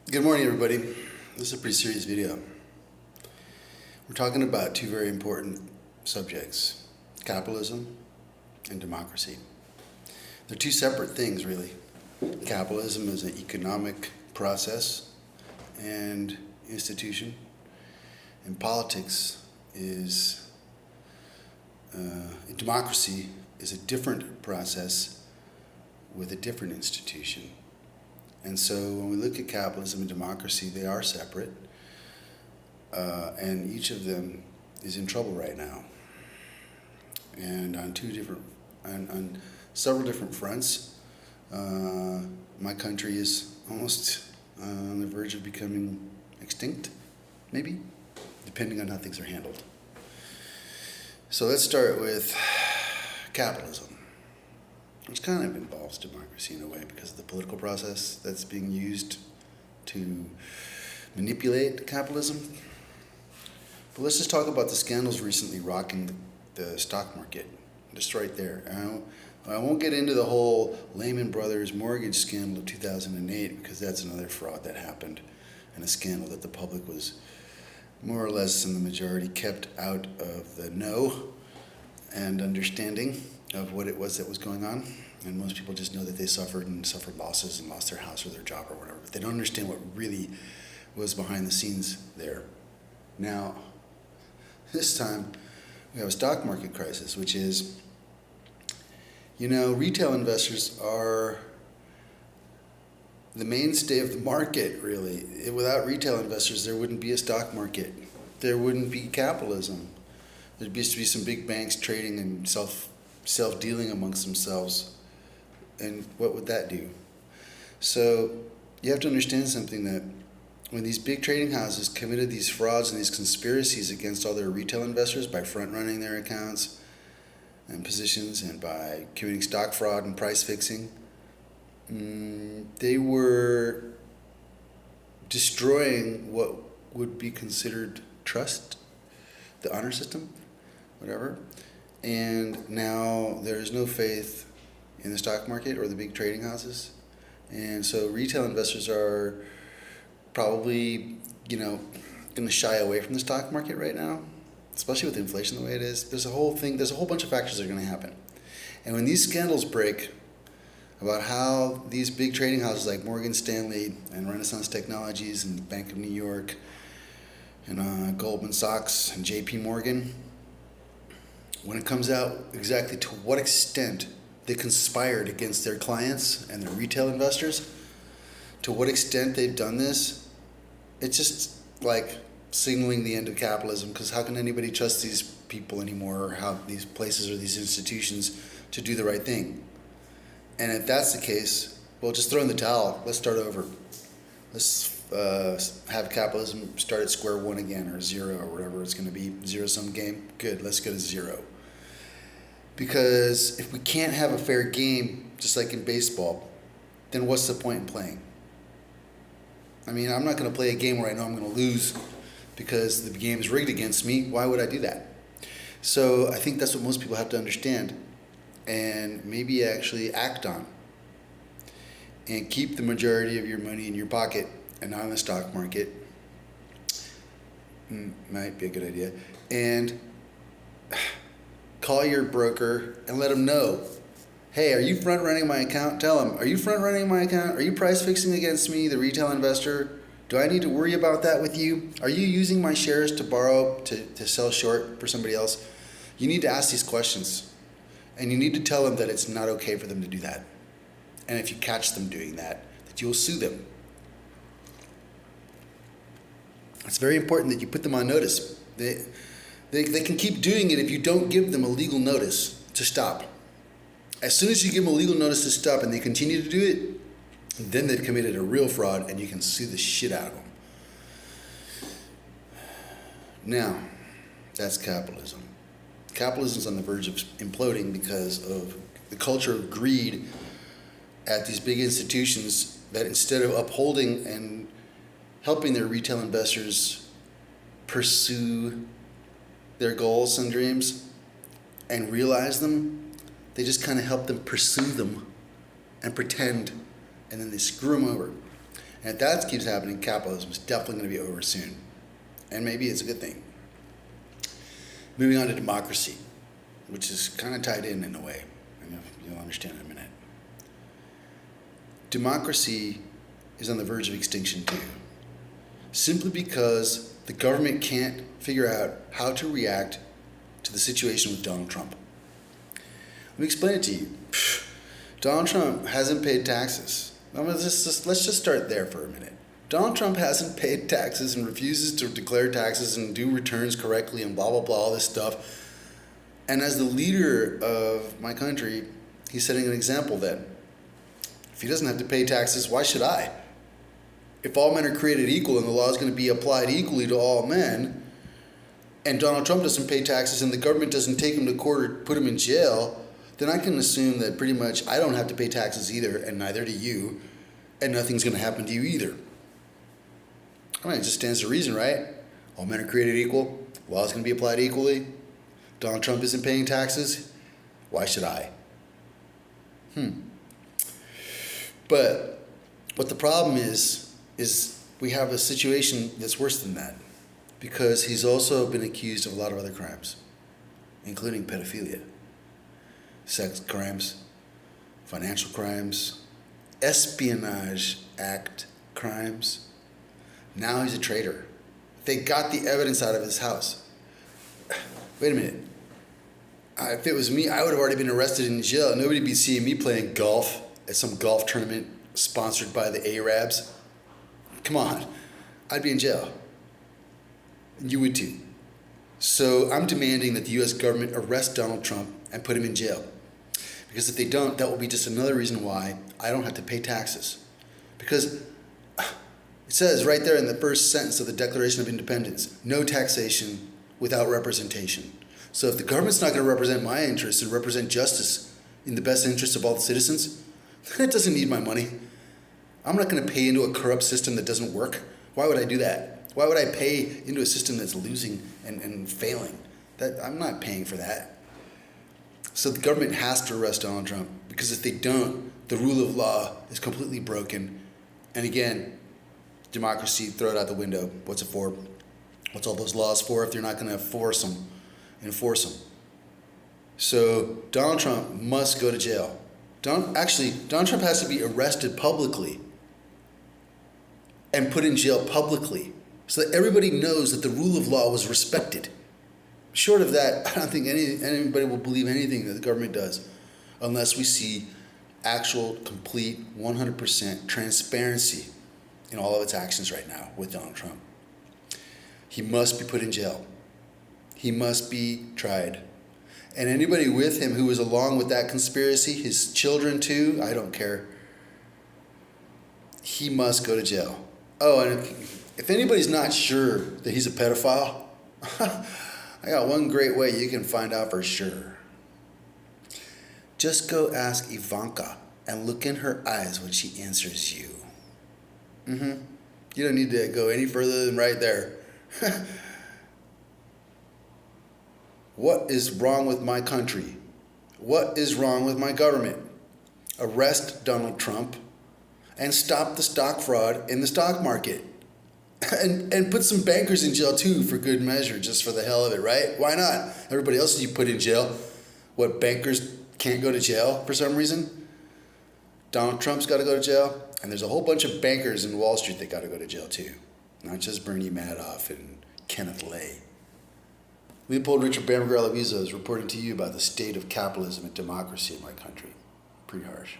Good morning, everybody. This is a pretty serious video. We're talking about two very important subjects, capitalism and democracy. They're two separate things, really. Capitalism is an economic process and institution, and politics is, democracy is a different process with a different institution. And so when we look at capitalism and democracy, they are separate, and each of them is in trouble right now. And on several different fronts, my country is almost on the verge of becoming extinct, maybe, depending on how things are handled. So let's start with capitalism, which kind of involves democracy in a way because of the political process that's being used to manipulate capitalism. But let's just talk about the scandals recently rocking the stock market, just right there. I won't get into the whole Lehman Brothers mortgage scandal of 2008 because that's another fraud that happened and a scandal that the public was more or less in the majority kept out of the know and understanding of what it was that was going on. And most people just know that they suffered losses and lost their house or their job or whatever. But they don't understand what really was behind the scenes there. Now, this time we have a stock market crisis, which is, retail investors are the mainstay of the market, really. Without retail investors, there wouldn't be a stock market. There wouldn't be capitalism. There'd used to be some big banks trading and self-dealing amongst themselves. And what would that do? So you have to understand something, that when these big trading houses committed these frauds and these conspiracies against all their retail investors by front-running their accounts and positions and by committing stock fraud and price fixing, they were destroying what would be considered trust, the honor system, whatever. And now there's no faith in the stock market or the big trading houses. And so retail investors are probably, going to shy away from the stock market right now, especially with inflation the way it is. There's a whole bunch of factors that are going to happen. And when these scandals break about how these big trading houses like Morgan Stanley and Renaissance Technologies and Bank of New York and Goldman Sachs and JP Morgan, when it comes out exactly to what extent they conspired against their clients and their retail investors, to what extent they've done this, it's just like signaling the end of capitalism, because how can anybody trust these people anymore, or how these places or these institutions to do the right thing? And if that's the case, well, just throw in the towel. Let's start over. Let's have capitalism start at square one again, or zero, or whatever it's going to be. Zero-sum game. Good. Let's go to zero. Because if we can't have a fair game, just like in baseball, then what's the point in playing? I mean, I'm not going to play a game where I know I'm going to lose because the game is rigged against me. Why would I do that? So I think that's what most people have to understand and maybe actually act on. And keep the majority of your money in your pocket and not in the stock market. Might be a good idea. And call your broker and let them know, hey, are you front running my account? Tell them, are you front running my account? Are you price fixing against me, the retail investor? Do I need to worry about that with you? Are you using my shares to borrow, to sell short for somebody else? You need to ask these questions. And you need to tell them that it's not okay for them to do that. And if you catch them doing that you'll sue them. It's very important that you put them on notice. They can keep doing it if you don't give them a legal notice to stop. As soon as you give them a legal notice to stop and they continue to do it, then they've committed a real fraud and you can sue the shit out of them. Now, that's capitalism. Capitalism is on the verge of imploding because of the culture of greed at these big institutions that, instead of upholding and helping their retail investors pursue their goals and dreams and realize them, they just kind of help them pursue them and pretend, and then they screw them over. And if that keeps happening, capitalism is definitely going to be over soon. And maybe it's a good thing. Moving on to democracy, which is kind of tied in a way. And you'll understand in a minute. Democracy is on the verge of extinction too. Simply because the government can't figure out how to react to the situation with Donald Trump. Let me explain it to you. Donald Trump hasn't paid taxes. Let's just start there for a minute. Donald Trump hasn't paid taxes and refuses to declare taxes and do returns correctly and blah, blah, blah, all this stuff. And as the leader of my country, he's setting an example then. If he doesn't have to pay taxes, why should I? If all men are created equal and the law is going to be applied equally to all men, and Donald Trump doesn't pay taxes and the government doesn't take him to court or put him in jail, then I can assume that pretty much I don't have to pay taxes either, and neither do you, and nothing's going to happen to you either. I mean, it just stands to reason, right? All men are created equal. Law is going to be applied equally. Donald Trump isn't paying taxes. Why should I? But what the problem is we have a situation that's worse than that, because he's also been accused of a lot of other crimes, including pedophilia, sex crimes, financial crimes, Espionage Act crimes. Now he's a traitor. They got the evidence out of his house. Wait a minute. If it was me, I would have already been arrested in jail. Nobody'd be seeing me playing golf at some golf tournament sponsored by the Arabs. Come on. I'd be in jail. And you would too. So I'm demanding that the U.S. government arrest Donald Trump and put him in jail. Because if they don't, that will be just another reason why I don't have to pay taxes. Because it says right there in the first sentence of the Declaration of Independence, no taxation without representation. So if the government's not going to represent my interests and represent justice in the best interest of all the citizens, it doesn't need my money. I'm not going to pay into a corrupt system that doesn't work. Why would I do that? Why would I pay into a system that's losing and failing? I'm not paying for that. So the government has to arrest Donald Trump, because if they don't, the rule of law is completely broken. And again, democracy, throw it out the window. What's it for? What's all those laws for if they're not going to enforce them? So Donald Trump must go to jail. Donald Trump has to be arrested publicly and put in jail publicly so that everybody knows that the rule of law was respected. Short of that, I don't think anybody will believe anything that the government does unless we see actual, complete, 100% transparency in all of its actions right now with Donald Trump. He must be put in jail. He must be tried. And anybody with him who was along with that conspiracy, his children too, I don't care. He must go to jail. Oh, and if anybody's not sure that he's a pedophile, I got one great way you can find out for sure. Just go ask Ivanka and look in her eyes when she answers you. You don't need to go any further than right there. What is wrong with my country? What is wrong with my government? Arrest Donald Trump and stop the stock fraud in the stock market. And put some bankers in jail too, for good measure, just for the hell of it, right? Why not? Everybody else you put in jail. What, bankers can't go to jail for some reason? Donald Trump's got to go to jail. And there's a whole bunch of bankers in Wall Street that got to go to jail too. Not just Bernie Madoff and Kenneth Lay. Leopold Richard Bamberger Alavizo is reporting to you about the state of capitalism and democracy in my country. Pretty harsh.